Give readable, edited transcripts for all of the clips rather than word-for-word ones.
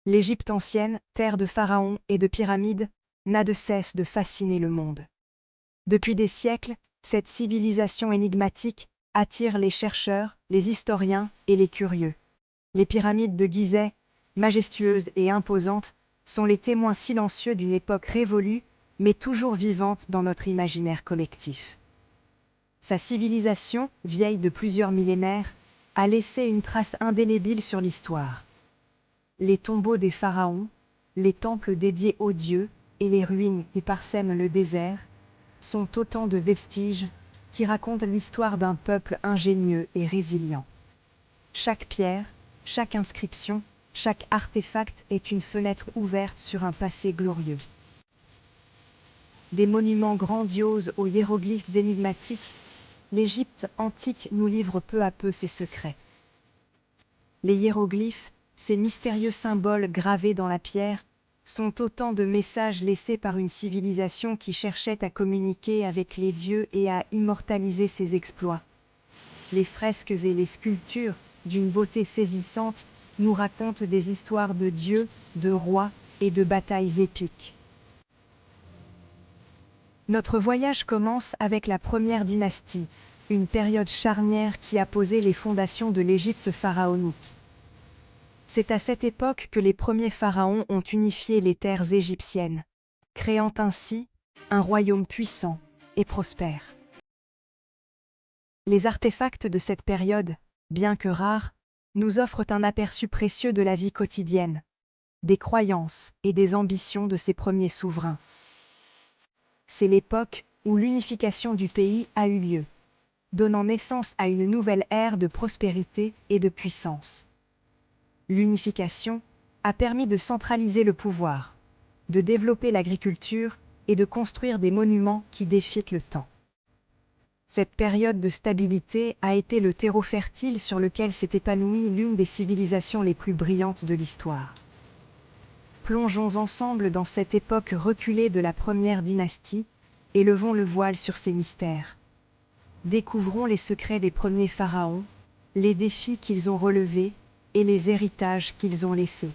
L'Égypte ancienne, terre de pharaons et de pyramides, n'a de cesse de fasciner le monde. Depuis des siècles, cette civilisation énigmatique attire les chercheurs, les historiens et les curieux. Les pyramides de Gizeh, majestueuses et imposantes, sont les témoins silencieux d'une époque révolue, mais toujours vivante dans notre imaginaire collectif. Sa civilisation, vieille de plusieurs millénaires, a laissé une trace indélébile sur l'histoire. Les tombeaux des pharaons, les temples dédiés aux dieux et les ruines qui parsèment le désert sont autant de vestiges qui racontent l'histoire d'un peuple ingénieux et résilient. Chaque pierre, chaque inscription, chaque artefact est une fenêtre ouverte sur un passé glorieux. Des monuments grandioses aux hiéroglyphes énigmatiques, l'Égypte antique nous livre peu à peu ses secrets. Les hiéroglyphes, ces mystérieux symboles gravés dans la pierre, sont autant de messages laissés par une civilisation qui cherchait à communiquer avec les dieux et à immortaliser ses exploits. Les fresques et les sculptures, d'une beauté saisissante, nous racontent des histoires de dieux, de rois et de batailles épiques. Notre voyage commence avec la première dynastie, une période charnière qui a posé les fondations de l'Égypte pharaonique. C'est à cette époque que les premiers pharaons ont unifié les terres égyptiennes, créant ainsi un royaume puissant et prospère. Les artefacts de cette période, bien que rares, nous offrent un aperçu précieux de la vie quotidienne, des croyances et des ambitions de ces premiers souverains. C'est l'époque où l'unification du pays a eu lieu, donnant naissance à une nouvelle ère de prospérité et de puissance. L'unification a permis de centraliser le pouvoir, de développer l'agriculture et de construire des monuments qui défient le temps. Cette période de stabilité a été le terreau fertile sur lequel s'est épanouie l'une des civilisations les plus brillantes de l'histoire. Plongeons ensemble dans cette époque reculée de la première dynastie et levons le voile sur ses mystères. Découvrons les secrets des premiers pharaons, les défis qu'ils ont relevés et les héritages qu'ils ont laissés.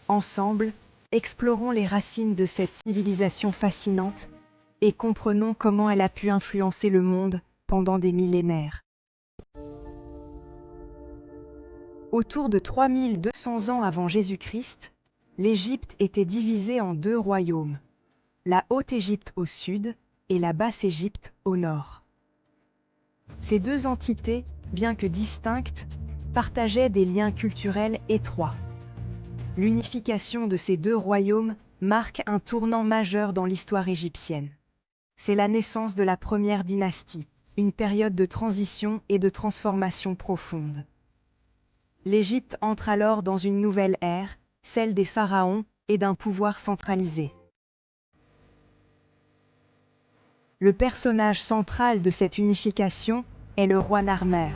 Ensemble, explorons les racines de cette civilisation fascinante et comprenons comment elle a pu influencer le monde pendant des millénaires. Autour de 3200 ans avant Jésus-Christ, l'Égypte était divisée en deux royaumes, la Haute-Égypte au sud et la Basse-Égypte au nord. Ces deux entités, bien que distinctes, partageaient des liens culturels étroits. L'unification de ces deux royaumes marque un tournant majeur dans l'histoire égyptienne. C'est la naissance de la première dynastie, une période de transition et de transformation profonde. L'Égypte entre alors dans une nouvelle ère, celle des pharaons et d'un pouvoir centralisé. Le personnage central de cette unification est le roi Narmer.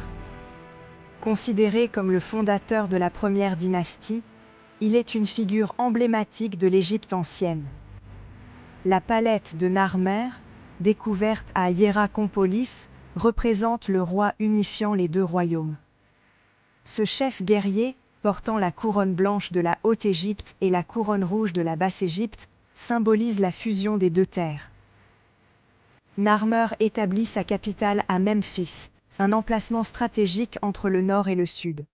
Considéré comme le fondateur de la première dynastie, il est une figure emblématique de l'Égypte ancienne. La palette de Narmer, découverte à Hiérakonpolis, représente le roi unifiant les deux royaumes. Ce chef guerrier, portant la couronne blanche de la Haute-Égypte et la couronne rouge de la Basse-Égypte, symbolise la fusion des deux terres. Narmer établit sa capitale à Memphis, un emplacement stratégique entre le nord et le sud.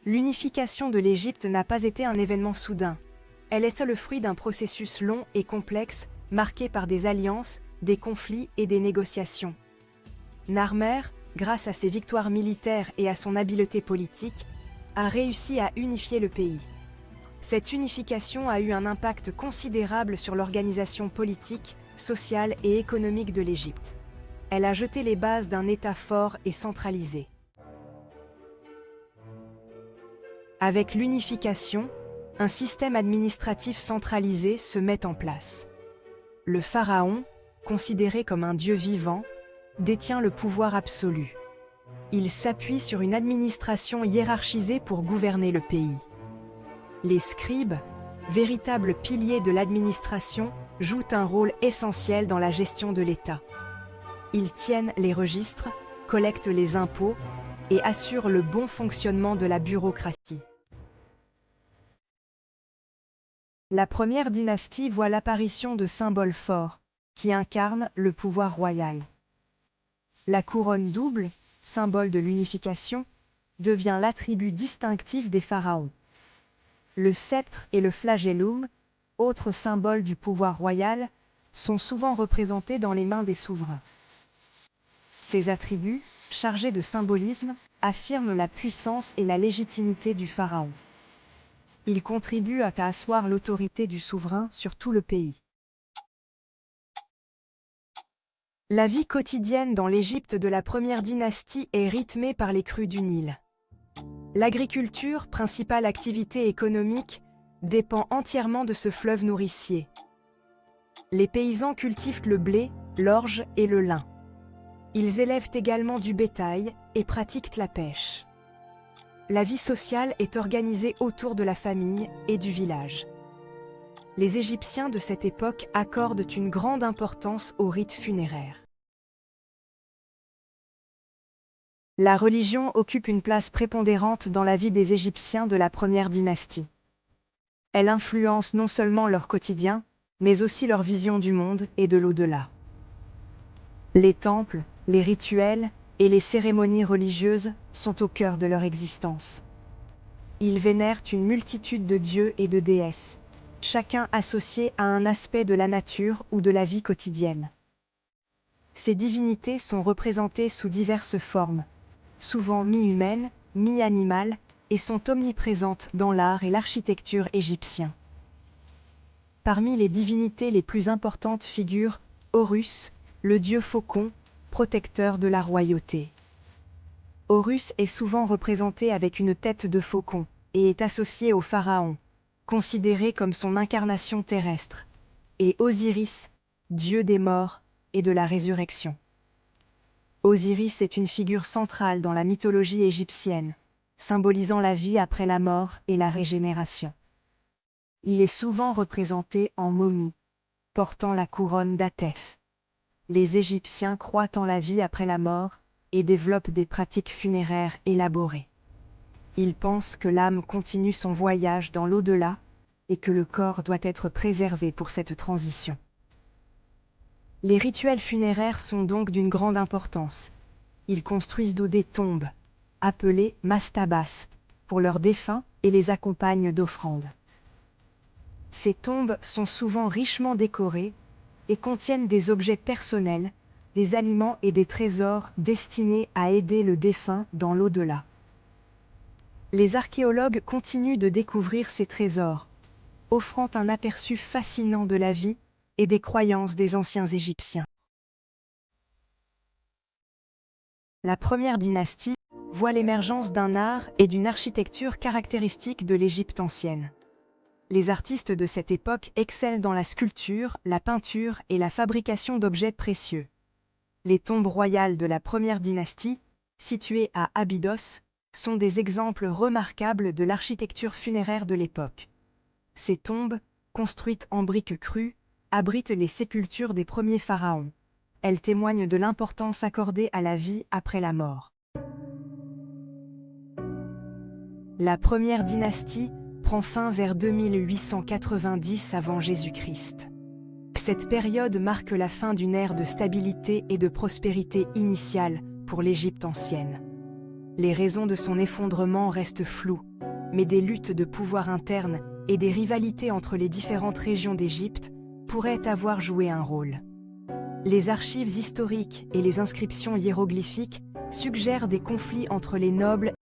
L'unification de l'Égypte n'a pas été un événement soudain. Elle est le fruit d'un processus long et complexe, marqué par des alliances, des conflits et des négociations. Narmer, grâce à ses victoires militaires et à son habileté politique, a réussi à unifier le pays. Cette unification a eu un impact considérable sur l'organisation politique, sociale et économique de l'Égypte. Elle a jeté les bases d'un État fort et centralisé. Avec l'unification, un système administratif centralisé se met en place. Le pharaon, considéré comme un dieu vivant, détient le pouvoir absolu. Il s'appuie sur une administration hiérarchisée pour gouverner le pays. Les scribes, véritables piliers de l'administration, jouent un rôle essentiel dans la gestion de l'État. Ils tiennent les registres, collectent les impôts et assure le bon fonctionnement de la bureaucratie. La première dynastie voit l'apparition de symboles forts, qui incarnent le pouvoir royal. La couronne double, symbole de l'unification, devient l'attribut distinctif des pharaons. Le sceptre et le flagellum, autres symboles du pouvoir royal, sont souvent représentés dans les mains des souverains. Ces attributs, chargés de symbolisme, affirment la puissance et la légitimité du pharaon. Ils contribuent à asseoir l'autorité du souverain sur tout le pays. La vie quotidienne dans l'Égypte de la première dynastie est rythmée par les crues du Nil. L'agriculture, principale activité économique, dépend entièrement de ce fleuve nourricier. Les paysans cultivent le blé, l'orge et le lin. Ils élèvent également du bétail et pratiquent la pêche. La vie sociale est organisée autour de la famille et du village. Les Égyptiens de cette époque accordent une grande importance aux rites funéraires. La religion occupe une place prépondérante dans la vie des Égyptiens de la première dynastie. Elle influence non seulement leur quotidien, mais aussi leur vision du monde et de l'au-delà. Les temples, les rituels et les cérémonies religieuses sont au cœur de leur existence. Ils vénèrent une multitude de dieux et de déesses, chacun associé à un aspect de la nature ou de la vie quotidienne. Ces divinités sont représentées sous diverses formes, souvent mi-humaines, mi-animales, et sont omniprésentes dans l'art et l'architecture égyptiens. Parmi les divinités les plus importantes figure Horus, le dieu faucon, protecteur de la royauté. Horus est souvent représenté avec une tête de faucon et est associé au pharaon, considéré comme son incarnation terrestre, et Osiris, dieu des morts et de la résurrection. Osiris est une figure centrale dans la mythologie égyptienne, symbolisant la vie après la mort et la régénération. Il est souvent représenté en momie, portant la couronne d'Atef. Les Égyptiens croient en la vie après la mort et développent des pratiques funéraires élaborées. Ils pensent que l'âme continue son voyage dans l'au-delà et que le corps doit être préservé pour cette transition. Les rituels funéraires sont donc d'une grande importance. Ils construisent des tombes, appelées mastabas, pour leurs défunts et les accompagnent d'offrandes. Ces tombes sont souvent richement décorées et contiennent des objets personnels, des aliments et des trésors destinés à aider le défunt dans l'au-delà. Les archéologues continuent de découvrir ces trésors, offrant un aperçu fascinant de la vie et des croyances des anciens Égyptiens. La première dynastie voit l'émergence d'un art et d'une architecture caractéristiques de l'Égypte ancienne. Les artistes de cette époque excellent dans la sculpture, la peinture et la fabrication d'objets précieux. Les tombes royales de la première dynastie, situées à Abydos, sont des exemples remarquables de l'architecture funéraire de l'époque. Ces tombes, construites en briques crues, abritent les sépultures des premiers pharaons. Elles témoignent de l'importance accordée à la vie après la mort. La première dynastie prend fin vers 2890 avant Jésus-Christ. Cette période marque la fin d'une ère de stabilité et de prospérité initiale pour l'Égypte ancienne. Les raisons de son effondrement restent floues, mais des luttes de pouvoir interne et des rivalités entre les différentes régions d'Égypte pourraient avoir joué un rôle. Les archives historiques et les inscriptions hiéroglyphiques suggèrent des conflits entre les nobles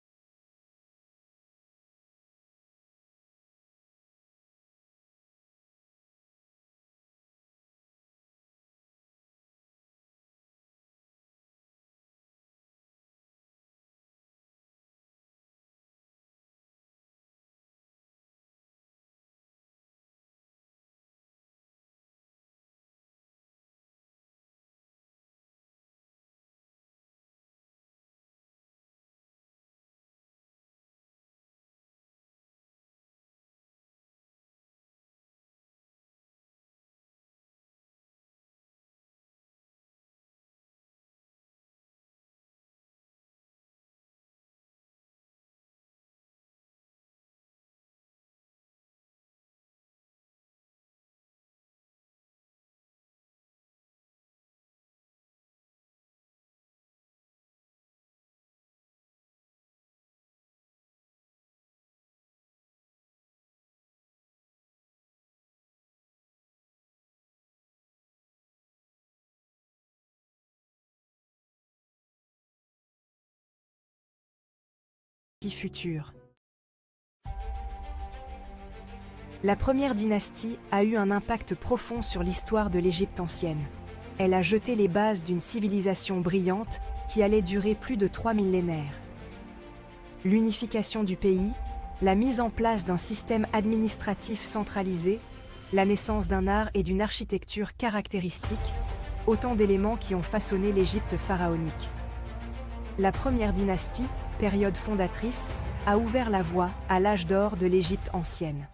future. La première dynastie a eu un impact profond sur l'histoire de l'Égypte ancienne. Elle a jeté les bases d'une civilisation brillante qui allait durer plus de 3 millénaires. L'unification du pays, la mise en place d'un système administratif centralisé, la naissance d'un art et d'une architecture caractéristiques, autant d'éléments qui ont façonné l'Égypte pharaonique. La première dynastie, période fondatrice, a ouvert la voie à l'âge d'or de l'Égypte ancienne.